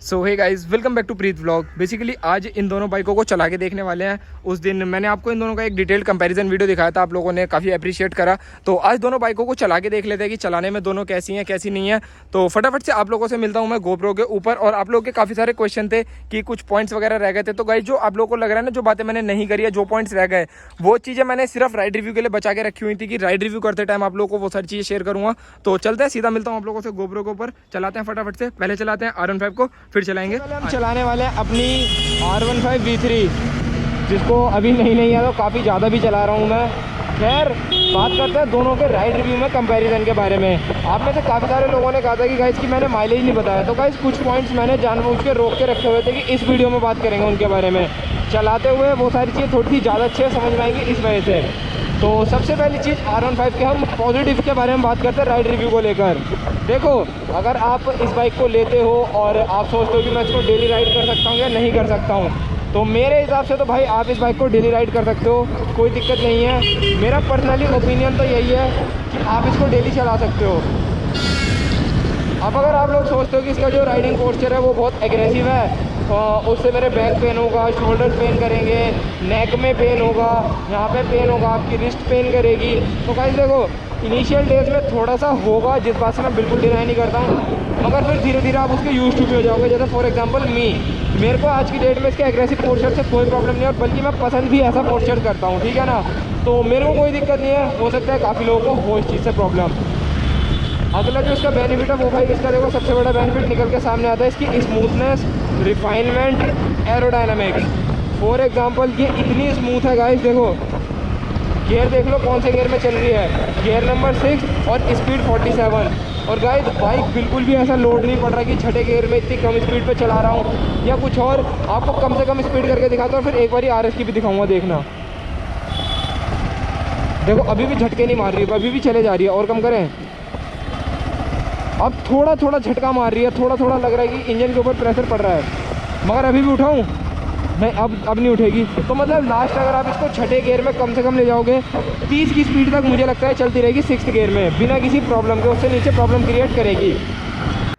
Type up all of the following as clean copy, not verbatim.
So hey guys, welcome back to Preet vlog. Basically आज इन दोनों बाइकों को चला के देखने वाले हैं। उस दिन मैंने आपको इन दोनों का एक डिटेल्ड कंपैरिजन वीडियो दिखाया था, आप लोगों ने काफ़ी अप्रिशिएट करा। तो आज दोनों बाइकों को चला के देख लेते हैं कि चलाने में दोनों कैसी हैं कैसी नहीं है। तो फटाफट से आप लोगों से मिलता हूँ मैं गोप्रो के ऊपर। और आप लोगों के काफ़ी सारे क्वेश्चन थे कि कुछ पॉइंट्स वगैरह रह गए थे। तो गाइस, जो आप लोगों को लग रहा है ना, जो बातें मैंने नहीं करी है, जो पॉइंट्स रह गए, वो चीज़ें मैंने सिर्फ राइड रिव्यू के लिए बचा के रखी हुई थी कि राइड रिव्यू करते टाइम आप लोगों को वो सारी चीज़ें शेयर करूँगा। तो चलते हैं, सीधा मिलता हूँ आप लोगों से गोप्रो के ऊपर। चलाते हैं फटाफट से। पहले चलाते हैं R15 को, फिर चलाएंगे। हम चलाने वाले हैं अपनी R15 V3, जिसको अभी नहीं है तो काफ़ी ज़्यादा भी चला रहा हूँ मैं। खैर, बात करते हैं दोनों के राइड रिव्यू में कंपैरिजन के बारे में। आप में से काफ़ी सारे लोगों ने कहा था कि गाइस कि मैंने माइलेज नहीं बताया। तो गाइस, कुछ पॉइंट्स मैंने जानबूझ के रोक के रखे हुए थे कि इस वीडियो में बात करेंगे उनके बारे में। चलाते हुए वो सारी चीज़ें थोड़ी सी ज़्यादा अच्छे समझ में आएंगी इस वजह से। तो सबसे पहली चीज़ R15 के हम पॉजिटिव के बारे में बात करते हैं राइड रिव्यू को लेकर। देखो, अगर आप इस बाइक को लेते हो और आप सोचते हो कि मैं इसको डेली राइड कर सकता हूँ या नहीं कर सकता हूँ, तो मेरे हिसाब से तो भाई आप इस बाइक को डेली राइड कर सकते हो, कोई दिक्कत नहीं है। मेरा पर्सनली ओपिनियन तो यही है कि आप इसको डेली चला सकते हो। अब अगर आप लोग सोचते हो कि इसका जो राइडिंग पोस्चर है वो बहुत एग्रेसिव है, उससे मेरे बैक पेन होगा, शोल्डर पेन करेंगे, नेक में पेन होगा, यहाँ पे पेन होगा, आपकी रिस्ट पेन करेगी, तो गाइस देखो, इनिशियल डेज में थोड़ा सा होगा, जिस बात से मैं बिल्कुल डिनाई नहीं करता हूँ, मगर फिर धीरे धीरे आप उसके यूज टू भी हो जाओगे। जैसे फॉर एग्जांपल मेरे को आज की डेट में इसके एग्रेसिव पोस्चर से कोई प्रॉब्लम नहीं है, और बल्कि मैं पसंद भी ऐसा पोस्चर करता हूँ, ठीक है ना। तो मेरे को कोई दिक्कत नहीं है। हो सकता है काफ़ी लोगों को हो इस चीज़ से प्रॉब्लम। अगला जो इसका बेनिफिट है वो भाई इसका देखो, सबसे बड़ा बेनिफिट निकल के सामने आता है इसकी smoothness, refinement, aerodynamics. For example ये इतनी स्मूथ है गाइस, देखो गियर देख लो कौन से गियर में चल रही है, गियर नंबर 6 और स्पीड 47। और गाइस, बाइक बिल्कुल भी ऐसा लोड नहीं पड़ रहा कि छठे गियर में इतनी कम स्पीड पे चला रहा हूँ या कुछ और। आपको कम से कम स्पीड करके दिखाता हूँ, फिर एक बार RS की भी दिखाऊंगा, देखना। देखो अभी भी झटके नहीं मार रही है, अभी भी चले जा रही है। और कम करें, अब थोड़ा थोड़ा झटका मार रही है, थोड़ा थोड़ा लग रहा है कि इंजन के ऊपर प्रेशर पड़ रहा है, मगर अभी भी उठाऊं नहीं, अब नहीं उठेगी। तो मतलब लास्ट अगर आप इसको छठे गियर में कम से कम ले जाओगे, 30 की स्पीड तक मुझे लगता है चलती रहेगी 6th गियर में बिना किसी प्रॉब्लम के। उससे नीचे प्रॉब्लम क्रिएट करेगी।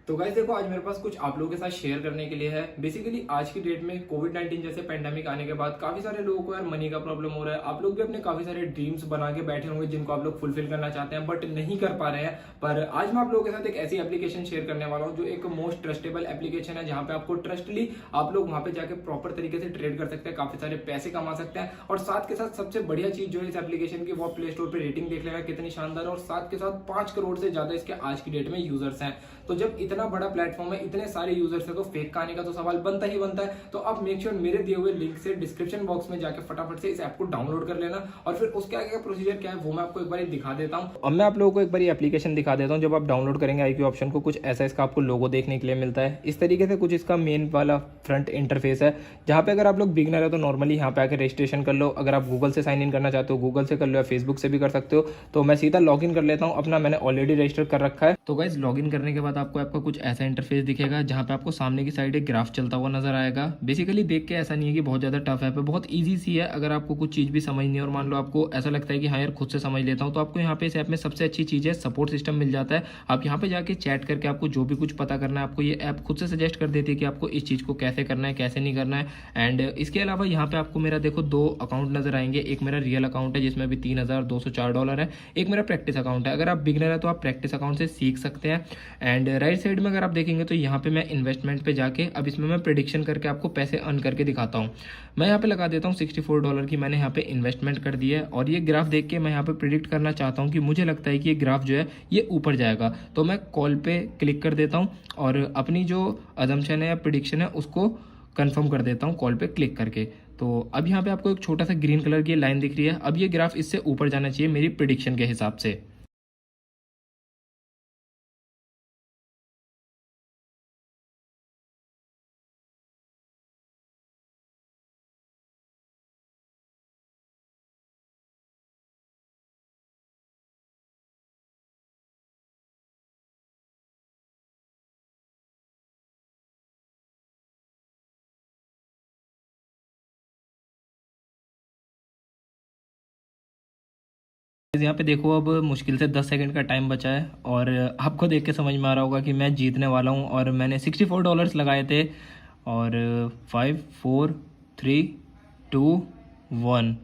तो गाइस देखो, आज मेरे पास कुछ आप लोगों के साथ शेयर करने के लिए है। बेसिकली आज की डेट में कोविड-19 जैसे पेंडेमिक आने के बाद काफी सारे लोगों को यार मनी का प्रॉब्लम हो रहा है। आप लोग भी अपने काफी सारे ड्रीम्स बना के बैठे होंगे जिनको आप लोग फुलफिल करना चाहते हैं बट नहीं कर पा रहे हैं। पर आज मैं आप लोगों के साथ एक ऐसी एप्लीकेशन शेयर करने वाला हूँ जो एक मोस्ट ट्रस्टेबल एप्लीकेशन है, जहाँ पे आपको ट्रस्टली आप लोग वहां पे जाके प्रॉपर तरीके से ट्रेड कर सकते हैं, काफी सारे पैसे कमा सकते हैं। और साथ के साथ सबसे बढ़िया चीज जो है इस एप्लीकेशन की, वो प्ले स्टोर पे रेटिंग देख लेना कितनी शानदार है। और साथ के साथ 5 करोड़ से ज्यादा इसके आज की डेट में यूजर्स हैं। तो जब इतना बड़ा प्लेटफॉर्म है, इतने सारे यूजर्स है, तो फेक आने का तो सवाल बनता ही बनता है। तो आप मेक श्योर मेरे दिए हुए लिंक से डिस्क्रिप्शन बॉक्स में जाके फटाफट से इस ऐप को डाउनलोड कर लेना। और फिर उसके आगे का प्रोसीजर क्या है वो मैं आपको एक बार दिखा देता हूँ। अब मैं आप लोगों को एक बार एप्लीकेशन दिखा देता हूँ। जब आप डाउनलोड करेंगे IQ ऑप्शन को, कुछ ऐसा इसका आपको लोगो देखने के लिए मिलता है। इस तरीके से कुछ इसका मेन वाला फ्रंट इंटरफेस है, जहाँ पे अगर आप लोग बिगनर है तो नॉर्मली यहाँ पे आकर रजिस्ट्रेशन कर लो। अगर आप गूगल से साइन इन करना चाहते हो गूगल से कर लो, या फेसबुक से भी कर सकते हो। तो मैं सीधा लॉग इन कर लेता हूँ अपना, मैंने ऑलरेडी रजिस्टर कर रखा है। तो गाइस, लॉग इन करने के बाद आपको आपका कुछ ऐसा इंटरफेस दिखेगा, जहाँ पे आपको सामने की साइड एक ग्राफ चलता हुआ नजर आएगा। बेसिकली देख के ऐसा नहीं है कि बहुत ज्यादा टफ है, बहुत ईजी सी है। अगर आपको कुछ चीज भी समझ नहीं है और मान लो आपको ऐसा लगता है कि हाँ यार खुद से समझ लेता हूँ, तो आपको यहाँ पे इस ऐप में सबसे अच्छी चीज है सपोर्ट सिस्टम मिल जाता है। आप यहाँ पे जाके चैट करके आपको जो भी कुछ पता करना है, आपको ये ऐप खुद से सजेस्ट कर देती है कि आपको इस चीज को कैसे करना है कैसे नहीं करना है। एंड इसके अलावा यहाँ पे आपको मेरा देखो 2 अकाउंट नजर आएंगे। एक मेरा रियल अकाउंट है जिसमें भी $3,204 है, एक मेरा प्रैक्टिस अकाउंट है। अगर आप बिगनर है तो आप प्रैक्टिस अकाउंट से सीख सकते हैं। एंड राइट साइड में अगर आप देखेंगे तो यहाँ पे मैं इन्वेस्टमेंट पे जाके अब इसमें मैं प्रिडिक्शन करके आपको पैसे अर्न करके दिखाता हूँ। मैं यहाँ पे लगा देता हूँ $64 की मैंने यहाँ पे इन्वेस्टमेंट कर दी है। और ये ग्राफ देख के मैं यहाँ पे प्रिडिक्ट करना चाहता हूँ कि मुझे लगता है कि ये ग्राफ जो है ये ऊपर जाएगा। तो मैं कॉल पे क्लिक कर देता हूँ और अपनी जो अजम्पशन है या प्रिडिक्शन है उसको कंफर्म कर देता हूँ कॉल पे क्लिक करके। तो अब यहाँ पे आपको एक छोटा सा ग्रीन कलर की लाइन दिख रही है। अब ये ग्राफ इससे ऊपर जाना चाहिए मेरी प्रिडिक्शन के हिसाब से। यहाँ पे देखो अब मुश्किल से 10 सेकंड का टाइम बचा है और आपको देख के समझ में आ रहा होगा कि मैं जीतने वाला हूँ। और मैंने $64 लगाए थे और 5 4 3 2 1।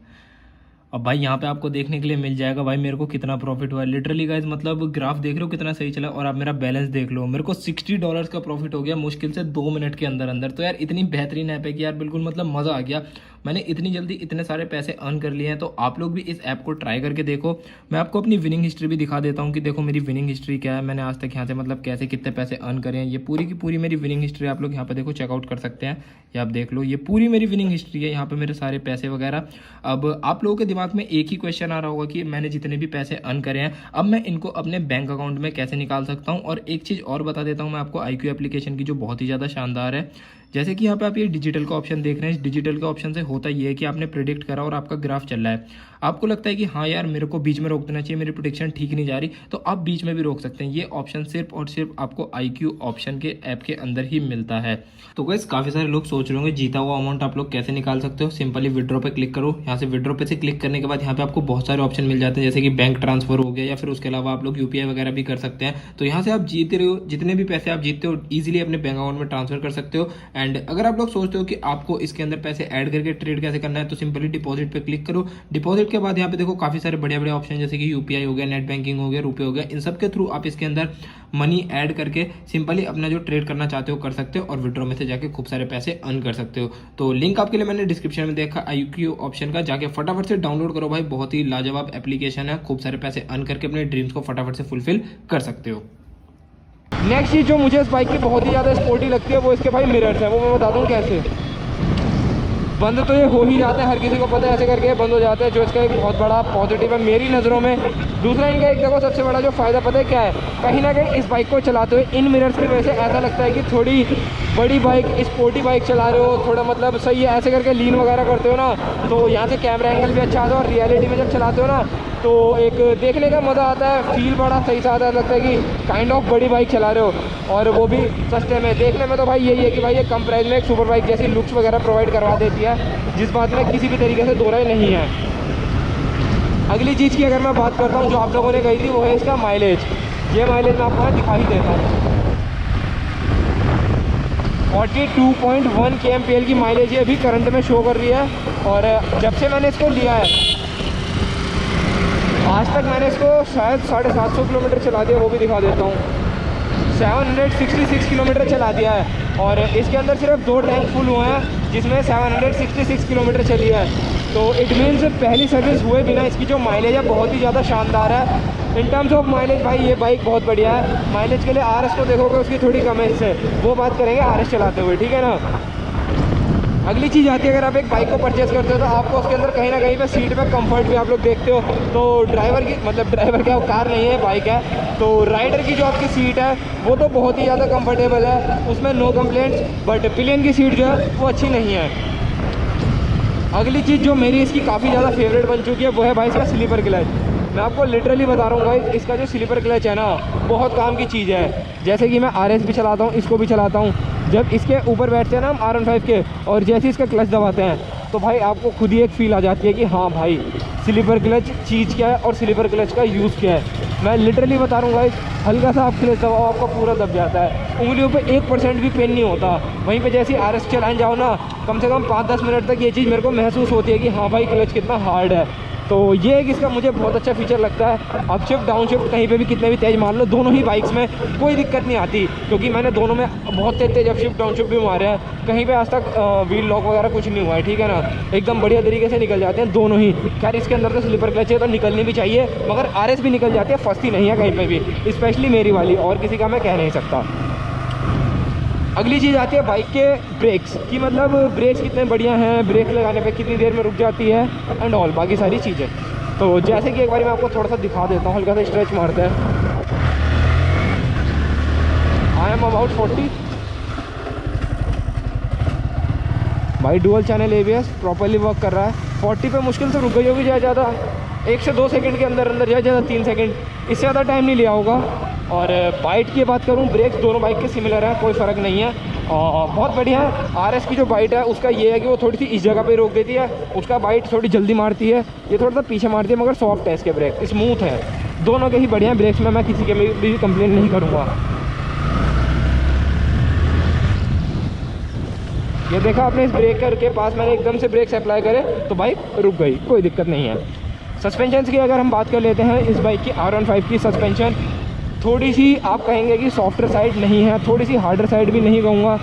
अब भाई यहाँ पे आपको देखने के लिए मिल जाएगा भाई मेरे को कितना प्रॉफिट हुआ है। लिटरली गाइज मतलब ग्राफ देख रहे हो कितना सही चला और आप मेरा बैलेंस देख लो, मेरे को $60 का प्रॉफिट हो गया मुश्किल से 2 मिनट के अंदर अंदर। तो यार इतनी बेहतरीन ऐप है कि यार बिल्कुल मतलब मज़ा आ गया। मैंने इतनी जल्दी इतने सारे पैसे अर्न कर लिए हैं, तो आप लोग भी इस ऐप को ट्राई करके देखो। मैं आपको अपनी विनिंग हिस्ट्री भी दिखा देता हूँ कि देखो मेरी विनिंग हिस्ट्री क्या है, मैंने आज तक यहाँ से मतलब कैसे कितने पैसे अर्न करे हैं। ये पूरी की पूरी मेरी विनिंग हिस्ट्री आप लोग यहाँ पे देखो चेकआउट कर सकते हैं। ये आप देख लो, ये पूरी मेरी विनिंग हिस्ट्री है, यहाँ पे मेरे सारे पैसे वगैरह। अब आप लोगों के दिमाग में एक ही क्वेश्चन आ रहा होगा कि मैंने जितने भी पैसे अर्न करे हैं अब मैं इनको अपने बैंक अकाउंट में कैसे निकाल सकता हूँ। और एक चीज़ और बता देता हूँ मैं आपको IQ एप्लीकेशन की, जो बहुत ही ज़्यादा शानदार है। जैसे कि यहाँ पे आप ये डिजिटल का ऑप्शन देख रहे हैं, इस डिजिटल का ऑप्शन से होता ये है कि आपने प्रेडिक्ट करा और आपका ग्राफ चल रहा है, आपको लगता है कि हाँ यार मेरे को बीच में रोक देना चाहिए, मेरी प्रेडिक्शन ठीक नहीं जा रही, तो आप बीच में भी रोक सकते हैं। ये ऑप्शन सिर्फ और सिर्फ आपको IQ ऑप्शन के ऐप के अंदर ही मिलता है। तो गाइस काफ़ी सारे लोग सोच रहे होंगे जीता हुआ अमाउंट आप लोग कैसे निकाल सकते हो। सिंपली विड्रॉ पे क्लिक करो। यहाँ से विड्रॉ पे से क्लिक करने के बाद यहाँ पे आपको बहुत सारे ऑप्शन मिल जाते हैं, जैसे कि बैंक ट्रांसफर हो गया या फिर उसके अलावा आप लोग UPI वगैरह भी कर सकते हैं। तो यहाँ से आप जीत रहे हो, जितने भी पैसे आप जीतते हो ईजिली अपने बैंक अकाउंट में ट्रांसफर कर सकते हो। एंड अगर आप लोग सोचते हो कि आपको इसके अंदर पैसे ऐड करके ट्रेड कैसे करना है, तो सिंपली डिपॉजिट पे क्लिक करो। डिपॉजिट के बाद यहाँ पे देखो काफी सारे बड़े बड़े ऑप्शन, जैसे कि UPI हो गया, नेट बैंकिंग हो गया, रुपए हो गया, इन सब के थ्रू आप इसके अंदर मनी ऐड करके सिंपली अपना जो ट्रेड करना चाहते हो कर सकते हो और विड्रॉ में से जाके खूब सारे पैसे अर्न कर सकते हो। तो लिंक आपके लिए मैंने डिस्क्रिप्शन में देखा IQ ऑप्शन का, जाके फटाफट से डाउनलोड करो भाई, बहुत ही लाजवाब एप्लीकेशन है। खूब सारे पैसे अर्न करके अपने ड्रीम्स को फटाफट से फुलफिल कर सकते हो। नेक्स्ट चीज़ जो मुझे इस बाइक की बहुत ही ज़्यादा स्पोर्टी लगती है वो इसके भाई मिरर्स है। वो मैं बता दूँ कैसे। बंद तो ये हो ही जाता है, हर किसी को पता है ऐसे करके बंद हो जाता है, जो इसका एक बहुत बड़ा पॉजिटिव है मेरी नज़रों में। दूसरा इनका एक देखो सबसे बड़ा जो फ़ायदा पता है क्या है, कहीं ना कहीं इस बाइक को चलाते हुए इन मिरर्स की वजह से ऐसा लगता है कि थोड़ी बड़ी बाइक, स्पोर्टी बाइक चला रहे हो, थोड़ा मतलब सही है। ऐसे करके लीन वगैरह करते हो ना, तो यहाँ से कैमरा एंगल भी अच्छा आता है और रियलिटी में जब चलाते हो ना तो एक देखने का मज़ा आता है, फील बड़ा सही सा आता है, लगता है कि काइंड ऑफ बड़ी बाइक चला रहे हो और वो भी सस्ते में। देखने में तो भाई यही है कि भाई ये कम प्राइस में एक सुपर बाइक जैसी लुक्स वगैरह प्रोवाइड करवा देती है, जिस बात में किसी भी तरीके से दो राय नहीं है। अगली चीज़ की अगर मैं बात करता हूँ जो आप लोगों ने कही थी, वो है इसका माइलेज। ये माइलेज मैं आपको दिखा ही देता हूँ। 42.1 kmpl की माइलेज ये अभी करंट में शो कर रही है। और जब से मैंने इसको लिया है आज तक मैंने इसको शायद 750 किलोमीटर चला दिया, वो भी दिखा देता हूँ। 766 किलोमीटर चला दिया है और इसके अंदर सिर्फ 2 टैंक फुल हुए हैं, जिसमें 766 किलोमीटर चली है। तो इट मीन्स पहली सर्विस हुए बिना इसकी जो माइलेज है बहुत ही ज़्यादा शानदार है। इन टर्म्स ऑफ माइलेज भाई ये बाइक बहुत बढ़िया है। माइलेज के लिए RS को देखोगे उसकी थोड़ी कम है, इससे वो बात करेंगे RS चलाते हुए, ठीक है ना। अगली चीज़ आती है, अगर आप एक बाइक को परचेज़ करते हो तो आपको उसके अंदर कहीं ना कहीं पे सीट पे कंफर्ट भी आप लोग देखते हो। तो ड्राइवर की मतलब ड्राइवर क्या, कार नहीं है बाइक है, तो राइडर की जो आपकी सीट है वो तो बहुत ही ज़्यादा कंफर्टेबल है, उसमें नो कंप्लेंट्स। बट पिलियन की सीट जो है वो अच्छी नहीं है। अगली चीज़ जो मेरी इसकी काफ़ी ज़्यादा फेवरेट बन चुकी है वो है भाई इसका स्लीपर क्लच। मैं आपको लिटरली बता रहा हूँ भाई, इसका जो स्लीपर क्लच है ना बहुत काम की चीज़ है। जैसे कि मैं RS भी चलाता हूँ, इसको भी चलाता हूँ, जब इसके ऊपर बैठते हैं ना हम R15 के और जैसे इसका क्लच दबाते हैं तो भाई आपको खुद ही एक फील आ जाती है कि हाँ भाई स्लीपर क्लच चीज़ क्या है और स्लीपर क्लच का यूज़ क्या है। मैं लिटरली बता रहा हूँ भाई, हल्का सा आप क्लच दबाओ आपका पूरा दब जाता है, उंगलियों पे 1% भी पेन नहीं होता। वहीं पे जैसे RS चलाने जाओ ना, कम से कम 5-10 मिनट तक ये चीज़ मेरे को महसूस होती है कि हाँ भाई क्लच कितना हार्ड है। तो ये एक इसका मुझे बहुत अच्छा फीचर लगता है। अप शिफ्ट डाउन शिफ्ट कहीं पे भी कितने भी तेज़ मार लो, दोनों ही बाइक्स में कोई दिक्कत नहीं आती, क्योंकि मैंने दोनों में बहुत तेज़ अप शिफ्ट डाउन शिफ्ट भी मारे हैं, कहीं पे आज तक व्हील लॉक वगैरह कुछ नहीं हुआ है, ठीक है ना। एकदम बढ़िया तरीके से निकल जाते हैं दोनों ही। खैर इसके अंदर तो स्लीपर क्लच है तो निकलनी भी चाहिए, मगर RS भी निकल जाती है, फंसती नहीं है कहीं पर भी, स्पेशली मेरी वाली, और किसी का मैं कह नहीं सकता। अगली चीज़ आती है बाइक के ब्रेक्स की, मतलब ब्रेक्स कितने बढ़िया हैं, ब्रेक लगाने पे कितनी देर में रुक जाती है एंड ऑल बाकी सारी चीज़ें। तो जैसे कि एक बार मैं आपको थोड़ा सा दिखा देता हूँ, हल्का सा स्ट्रेच मारते हैं। आई एम अबाउट 40 भाई, dual channel ABS properly work कर रहा है। 40 पे मुश्किल से रुक गई होगी ज़्यादा 1 से 2 सेकंड के अंदर अंदर, ज़्यादा 3 सेकंड, इससे ज़्यादा टाइम नहीं लिया होगा। और बाइट की बात करूँ, ब्रेक्स दोनों बाइक के सिमिलर हैं, कोई फ़र्क नहीं है और बहुत बढ़िया है। RS की जो बाइट है उसका ये है कि वो थोड़ी सी इस जगह पे रोक देती है, उसका बाइट थोड़ी जल्दी मारती है, ये थोड़ा सा पीछे मारती है, मगर सॉफ्ट है इसके ब्रेक, स्मूथ है, दोनों के ही बढ़िया ब्रेक्स में मैं किसी के भी कंप्लेन नहीं करूँगा। ये देखा आपने, इस ब्रेकर के पास मैंने एकदम से ब्रेक्स अप्लाई करे तो बाइक रुक गई, कोई दिक्कत नहीं है। सस्पेंशन की अगर हम बात कर लेते हैं, इस बाइक की R15 की सस्पेंशन थोड़ी सी आप कहेंगे कि सॉफ्टर साइड नहीं है, थोड़ी सी हार्डर साइड भी नहीं कहूँगा,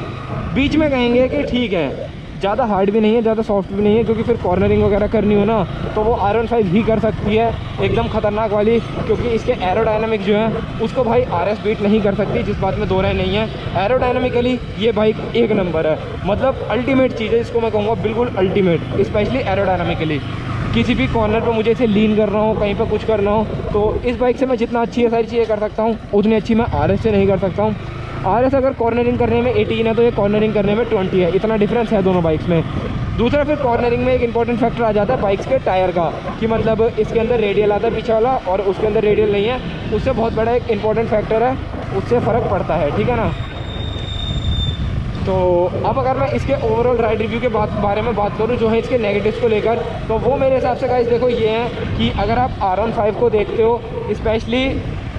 बीच में कहेंगे कि ठीक है, ज़्यादा हार्ड भी नहीं है, ज़्यादा सॉफ्ट भी नहीं है, क्योंकि फिर कॉर्नरिंग वगैरह करनी हो ना तो वो R15 ही कर सकती है एकदम ख़तरनाक वाली, क्योंकि इसके एरोडायनामिक जो है उसको भाई RS बीट नहीं कर सकती, जिस बात में दो राय नहीं है। एरोडायनामिकली ये बाइक एक नंबर है, मतलब अल्टीमेट चीज़ है, इसको मैं कहूँगा बिल्कुल अल्टीमेट, स्पेशली एरोडायनामिकली। किसी भी कॉर्नर पर मुझे इसे लीन करना हो, कहीं पर कुछ करना हो, तो इस बाइक से मैं जितना अच्छी है सारी चीज़ें कर सकता हूँ, उतनी अच्छी मैं RS से नहीं कर सकता हूँ। RS अगर कॉर्नरिंग करने में 18 है तो ये कॉर्नरिंग करने में 20 है, इतना डिफरेंस है दोनों बाइक्स में। दूसरा फिर कॉर्नरिंग में एक इंपॉर्टेंट फैक्टर आ जाता है बाइक्स के टायर का, कि मतलब इसके अंदर रेडियल आता है पीछे वाला और उसके अंदर रेडियल नहीं है, उससे बहुत बड़ा एक इंपॉर्टेंट फैक्टर है, उससे फ़र्क पड़ता है, ठीक है ना। तो अब अगर मैं इसके ओवरऑल राइड रिव्यू के बारे में बात करूं जो है इसके नेगेटिव्स को लेकर, तो वो मेरे हिसाब से गाइस देखो ये है कि अगर आप R15 को देखते हो स्पेशली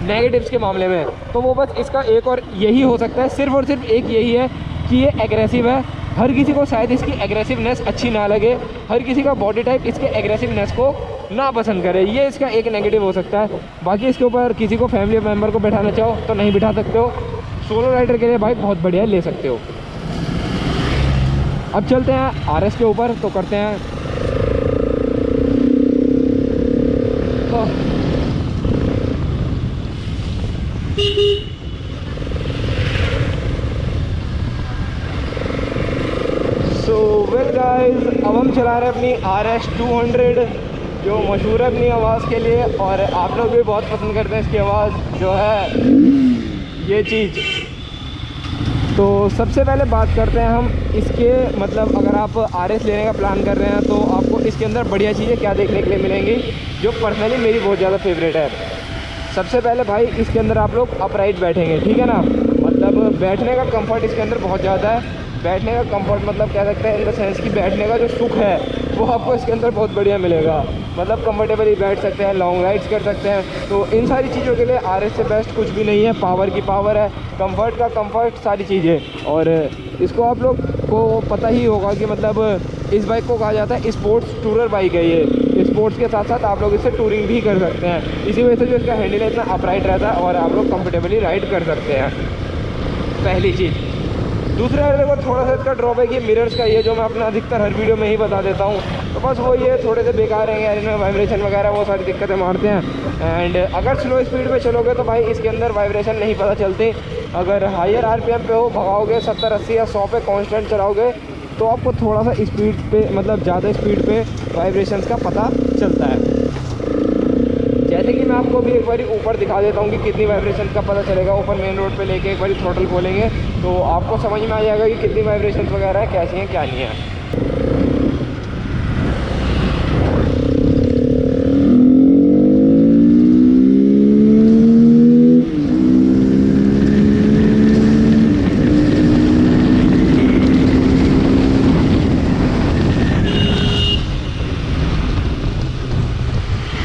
नेगेटिव्स के मामले में, तो वो बस इसका एक और यही हो सकता है, सिर्फ और सिर्फ एक यही है कि ये एग्रेसिव है। हर किसी को शायद इसकी एग्रेसिवनेस अच्छी ना लगे, हर किसी का बॉडी टाइप इसके एग्रेसिवनेस को ना पसंद करे, ये इसका एक नेगेटिव हो सकता है। बाकी इसके ऊपर किसी को फैमिली मेम्बर को बैठाना चाहो तो नहीं बिठा सकते हो, सोलो राइडर के लिए बाइक बहुत बढ़िया ले सकते हो। अब चलते हैं RS के ऊपर, तो करते हैं वेल गाइस, अब हम चला रहे हैं अपनी RS 200 जो मशहूर है अपनी आवाज़ के लिए, और आप लोग भी बहुत पसंद करते हैं इसकी आवाज़ जो है ये चीज़। तो सबसे पहले बात करते हैं हम इसके, मतलब अगर आप RS लेने का प्लान कर रहे हैं तो आपको इसके अंदर बढ़िया चीज़ें क्या देखने के लिए मिलेंगी, जो पर्सनली मेरी बहुत ज़्यादा फेवरेट है। सबसे पहले भाई इसके अंदर आप लोग अपराइट बैठेंगे, ठीक है ना, मतलब बैठने का कंफर्ट इसके अंदर बहुत ज़्यादा है। बैठने का कंफर्ट मतलब कह सकते हैं इन द सेंस कि बैठने का जो सुख है वो आपको इसके अंदर बहुत बढ़िया मिलेगा, मतलब कंफर्टेबली बैठ सकते हैं, लॉन्ग राइड्स कर सकते हैं। तो इन सारी चीज़ों के लिए RS से बेस्ट कुछ भी नहीं है, पावर की पावर है, कंफर्ट का कंफर्ट, सारी चीज़ें। और इसको आप लोग को पता ही होगा कि मतलब इस बाइक को कहा जाता है स्पोर्ट्स टूरर बाइक है ये, स्पोर्ट्स के साथ साथ आप लोग इससे टूरिंग भी कर सकते हैं, इसी वजह से जो इसका हैंडल है इतना अपराइट रहता है और आप लोग कंफर्टेबली राइड कर सकते हैं, पहली चीज़। दूसरा देखो थोड़ा सा इसका ड्रॉबैक ये मिरर्स का, ये जो मैं अपना अधिकतर हर वीडियो में ही बता देता हूँ, तो बस वो ये थोड़े से बेकार हैं यार, इनमें वाइब्रेशन वगैरह वो सारी दिक्कतें मारते हैं। एंड अगर स्लो स्पीड पे चलोगे तो भाई इसके अंदर वाइब्रेशन नहीं पता चलती, अगर हायर RPM पे हो भगाओगे 70, 80 या 100 पे कांस्टेंट चलाओगे तो आपको थोड़ा सा स्पीड पे, मतलब ज़्यादा स्पीड पे वाइब्रेशंस का पता चलता है। जैसे कि मैं आपको भी एक बार ऊपर दिखा देता हूँ कि कितनी वाइब्रेशन का पता चलेगा। ऊपर मेन रोड पे लेके एक बार थ्रोटल खोलेंगे तो आपको समझ में आ जाएगा कि कितनी वाइब्रेशन वगैरह है, कैसी हैं क्या नहीं है।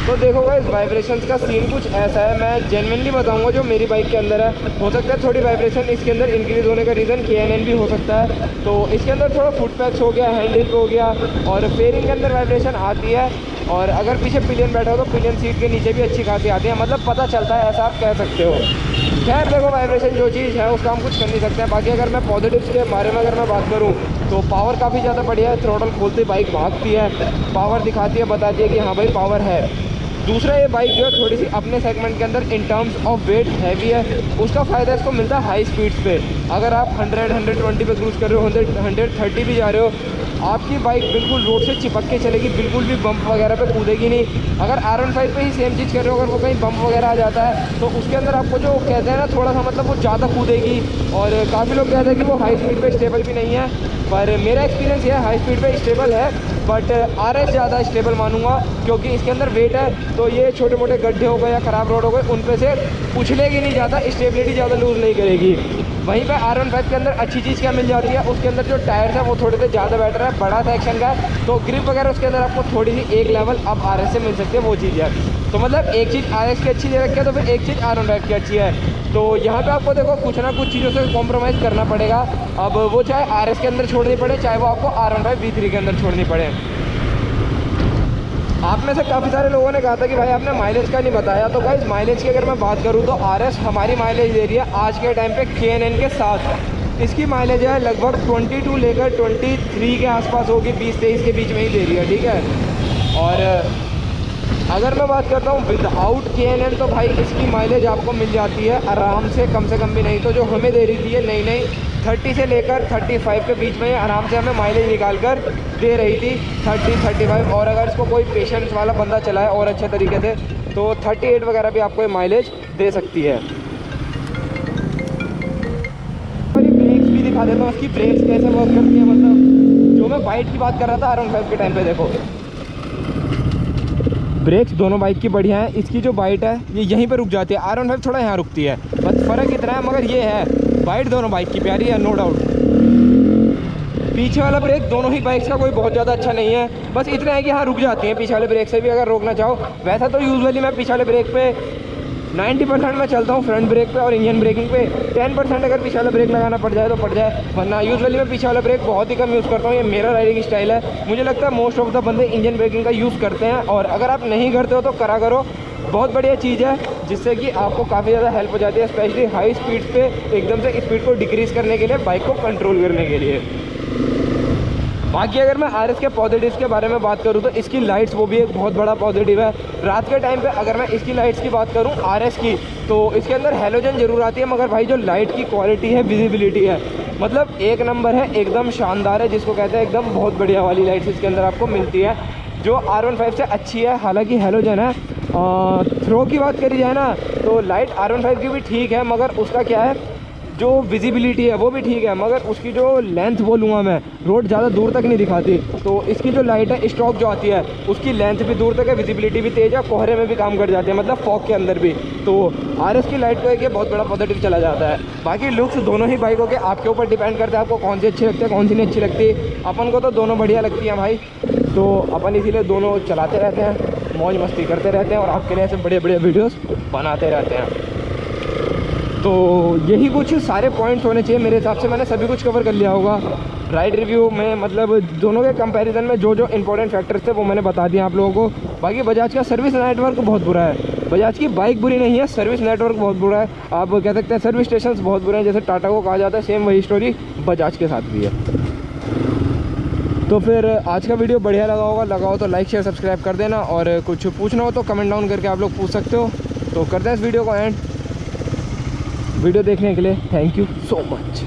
तो देखो गाइस वाइब्रेशंस का सीन कुछ ऐसा है, मैं जेन्युइनली बताऊंगा जो मेरी बाइक के अंदर है। हो सकता है थोड़ी वाइब्रेशन इसके अंदर इंक्रीज़ होने का रीज़न KNN भी हो सकता है, तो इसके अंदर थोड़ा फुट पैक्स हो गया, हैंडल हो गया और फेयरिंग के अंदर वाइब्रेशन आती है। और अगर पीछे पिलियन बैठा हो तो पिलियन सीट के नीचे भी अच्छी खासी आती है, मतलब पता चलता है, ऐसा आप कह सकते हो। खैर देखो वाइब्रेशन जो चीज़ है उसका हम कुछ कर नहीं सकते हैं। बाकी अगर मैं पॉजिटिव्स के बारे में अगर मैं बात करूँ तो पावर काफ़ी ज़्यादा बढ़िया है, थ्रोटल खोलते बाइक भागती है, पावर दिखाती है, बताती है कि हाँ भाई पावर है। दूसरा ये बाइक जो है थोड़ी सी अपने सेगमेंट के अंदर in terms of weight heavy है, उसका फ़ायदा इसको मिलता है हाई स्पीड्स पे। अगर आप 100, 120 पे क्रूज कर रहे हो, 130 भी जा रहे हो, आपकी बाइक बिल्कुल रोड से चिपक के चलेगी, बिल्कुल भी बम्प वगैरह पे कूदेगी नहीं। अगर R15 पे ही सेम चीज़ कर रहे हो, अगर वो कहीं बम्प वगैरह आ जाता है तो उसके अंदर आपको जो कहते हैं ना थोड़ा सा मतलब वो ज़्यादा कूदेगी। और काफ़ी लोग कहते हैं कि वो हाई स्पीड पे स्टेबल भी नहीं है, पर मेरा एक्सपीरियंस ये है हाई स्पीड पे स्टेबल है, बट RS ज़्यादा स्टेबल मानूंगा क्योंकि इसके अंदर वेट है। तो ये छोटे मोटे गड्ढे हो गए या ख़राब रोड हो गए उन पे से उछलेगी नहीं ज़्यादा, स्टेबिलिटी ज़्यादा लूज़ नहीं करेगी। वहीं पे R15 के अंदर अच्छी चीज़ क्या मिल जाती है, उसके अंदर जो टायर्स है वो थोड़े से ज़्यादा बेटर है, बड़ा सेक्शन का है, तो ग्रिप वगैरह उसके अंदर आपको थोड़ी सी एक लेवल अब RS से मिल सकती है, वो चीज़ है। तो मतलब एक चीज़ RS की अच्छी दे रखी है तो फिर एक चीज़ R15 की अच्छी है। तो यहाँ पे आपको देखो कुछ ना कुछ चीज़ों से कॉम्प्रोमाइज़ करना पड़ेगा, अब वो चाहे RS के अंदर छोड़नी पड़े, चाहे वो आपको R15 V3 के अंदर छोड़नी पड़े। आप में से काफ़ी सारे लोगों ने कहा था कि भाई आपने माइलेज का नहीं बताया, तो गाइस माइलेज की अगर मैं बात करूँ तो RS हमारी माइलेज दे रही है आज के टाइम पे K&N के साथ। इसकी माइलेज है लगभग 22 लेकर 23 के आसपास होगी, 20-23 के बीच में ही दे रही है, ठीक है। और अगर मैं बात करता हूँ विदाउट K&N तो भाई इसकी माइलेज आपको मिल जाती है आराम से कम भी नहीं तो जो हमें दे रही थी ये नई 30 से लेकर 35 के बीच में आराम से हमें माइलेज निकाल कर दे रही थी, 30-35। और अगर इसको कोई पेशेंस वाला बंदा चलाए और अच्छे तरीके से तो 38 वगैरह भी आपको ये माइलेज दे सकती है। ब्रेक्स भी दिखा देता हूँ, इसकी ब्रेक्स कैसे वर्क करती है। मतलब जो मैं बाइट की बात कर रहा था R15 के टाइम पे, देखो ब्रेक्स दोनों बाइक की बढ़िया है। इसकी जो बाइट है ये यहीं पे रुक जाती है, R15 थोड़ा यहाँ रुकती है, बस फ़र्क इतना है, मगर ये है बाइट दोनों बाइक की प्यारी है, नो डाउट। पीछे वाला ब्रेक दोनों ही बाइक्स का कोई बहुत ज़्यादा अच्छा नहीं है, बस इतना है कि हाँ रुक जाती हैं पीछे वाले ब्रेक से भी अगर रोकना चाहो। वैसा तो यूजुअली मैं पीछे वाले ब्रेक पे 90% मैं चलता हूँ, फ्रंट ब्रेक पे और इंजन ब्रेकिंग पे 10% अगर पीछे वाला ब्रेक लगाना पड़ जाए तो पड़ जाए, वरना यूजुअली मैं पीछे वाला ब्रेक बहुत ही कम यूज़ करता हूँ। ये मेरा राइडिंग स्टाइल है, मुझे लगता है मोस्ट ऑफ द बंदे इंजन ब्रेकिंग का यूज़ करते हैं, और अगर आप नहीं करते हो तो करा करो, बहुत बढ़िया चीज़ है जिससे कि आपको काफ़ी ज़्यादा हेल्प हो जाती है, स्पेशली हाई स्पीड पे एकदम से स्पीड को डिक्रीज़ करने के लिए, बाइक को कंट्रोल करने के लिए। बाकी अगर मैं RS के पॉजिटिव्स के बारे में बात करूँ तो इसकी लाइट्स वो भी एक बहुत बड़ा पॉजिटिव है। रात के टाइम पे अगर मैं इसकी लाइट्स की बात करूँ RS की, तो इसके अंदर हेलोजन ज़रूर आती है, मगर भाई जो लाइट की क्वालिटी है, विजिबिलिटी है, मतलब एक नंबर है, एकदम शानदार है, जिसको कहते हैं एकदम बहुत बढ़िया वाली लाइट्स इसके अंदर आपको मिलती है, जो R15 से अच्छी है। हालाँकि हेलोजन है। थ्रो की बात करी जाए ना तो लाइट R15 की भी ठीक है, मगर उसका क्या है, जो विजिबिलिटी है वो भी ठीक है, मगर उसकी जो लेंथ बोलूँगा मैं, रोड ज़्यादा दूर तक नहीं दिखाती। तो इसकी जो लाइट है स्टॉक जो आती है उसकी लेंथ भी दूर तक है, विजिबिलिटी भी तेज़ है, कोहरे में भी काम कर जाती है, मतलब फॉग के अंदर भी। तो RS की लाइट को एक ये बहुत बड़ा पॉजिटिव चला जाता है। बाकी लुक्स दोनों ही बाइकों के आपके ऊपर डिपेंड करता है, आपको कौन सी अच्छी लगती है कौन सी नहीं अच्छी लगती। अपन को तो दोनों बढ़िया लगती हैं भाई, तो अपन इसीलिए दोनों चलाते रहते हैं, मौज मस्ती करते रहते हैं और आपके लिए ऐसे बड़े बड़े वीडियोस बनाते रहते हैं। तो यही कुछ सारे पॉइंट्स होने चाहिए मेरे हिसाब से, मैंने सभी कुछ कवर कर लिया होगा राइड रिव्यू में। मतलब दोनों के कंपैरिजन में जो जो इंपॉर्टेंट फैक्टर्स थे वो मैंने बता दिया आप लोगों को। बाकी बजाज का सर्विस नेटवर्क बहुत बुरा है, बजाज की बाइक बुरी नहीं है, सर्विस नेटवर्क बहुत बुरा है। आप कह सकते हैं सर्विस स्टेशन बहुत बुरे हैं, जैसे टाटा को कहा जाता है, सेम वही स्टोरी बजाज के साथ भी है। तो फिर आज का वीडियो बढ़िया लगा हो तो लाइक शेयर सब्सक्राइब कर देना, और कुछ पूछना हो तो कमेंट डाउन करके आप लोग पूछ सकते हो। तो करते हैं इस वीडियो को एंड। वीडियो देखने के लिए थैंक यू सो मच।